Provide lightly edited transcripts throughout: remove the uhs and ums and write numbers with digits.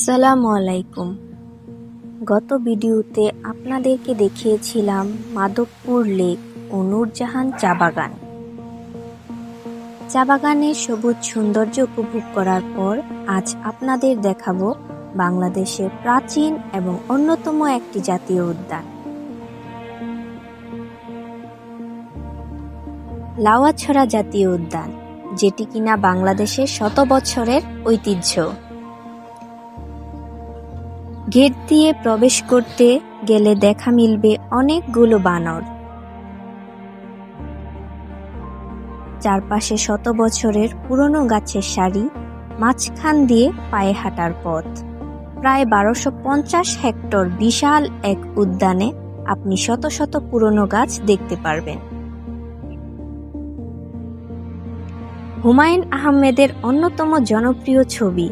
আসসালামু আলাইকুম। গত ভিডিওতে আপনাদেরকে দেখিয়েছিলাম মাধবপুর লেক ও নূরজাহান চা বাগান। চা বাগানের সবুজ সৌন্দর্য উপভোগ করার পর আজ আপনাদের দেখাবো বাংলাদেশের প্রাচীন এবং অন্যতম একটি জাতীয় উদ্যান, লাউয়াছড়া জাতীয় উদ্যান, যেটি কিনা বাংলাদেশের শত বছরের ঐতিহ্য। গেট দিয়ে প্রবেশ করতে গেলে দেখা মিলবে অনেকগুলো বানর। চারপাশে শত বছরের পুরনো গাছের সারি, মাঝখান দিয়ে পায়ে হাঁটার পথ। প্রায় 1250 হেক্টর বিশাল এক উদ্যানে আপনি শত শত পুরনো গাছ দেখতে পারবেন। হুমায়ূন আহমেদের অন্যতম জনপ্রিয় ছবি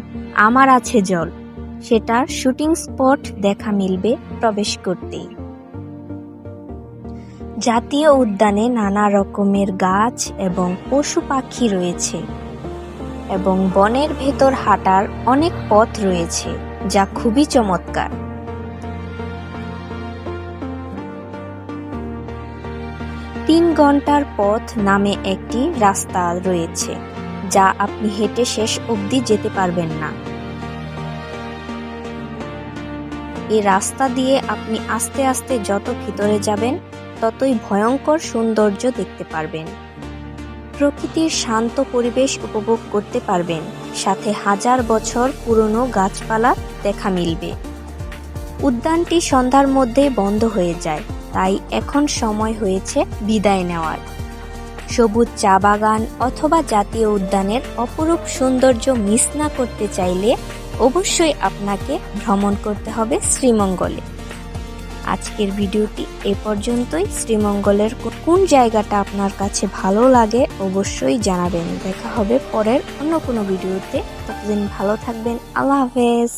আমার আছে জল, সেটার শুটিং স্পট দেখা মিলবে প্রবেশ করতেই। জাতীয় উদ্যানে নানা রকমের গাছ এবং পশু পাখি রয়েছে এবং বনের ভেতর হাঁটার অনেক পথ রয়েছে, যা খুবই চমৎকার। তিন ঘন্টার পথ নামে একটি রাস্তা রয়েছে, যা আপনি হেঁটে শেষ অবধি যেতে পারবেন না। এই রাস্তা দিয়ে আপনি আস্তে আস্তে যত ভিতরে যাবেন ততই ভয়ঙ্কর সৌন্দর্য দেখতে পারবেন। প্রকৃতির শান্ত পরিবেশ উপভোগ করতে পারবেন, সাথে হাজার বছর পুরনো গাছপালা দেখা মিলবে। উদ্যানটি সন্ধ্যার মধ্যে বন্ধ হয়ে যায়, তাই এখন সময় হয়েছে বিদায় নেওয়ার। সবুজ চা বাগান অথবা জাতীয় উদ্যানের অপরূপ সৌন্দর্য মিস না করতে চাইলে অবশ্যই আপনাকে ভ্রমণ করতে হবে শ্রীমঙ্গলে। আজকের ভিডিওটি এ পর্যন্তই। শ্রীমঙ্গলের কোন জায়গাটা আপনার কাছে ভালো লাগে অবশ্যই জানাবেন। দেখা হবে পরের অন্য কোনো ভিডিওতে। ততদিন ভালো থাকবেন। আল্লাহ হাফেজ।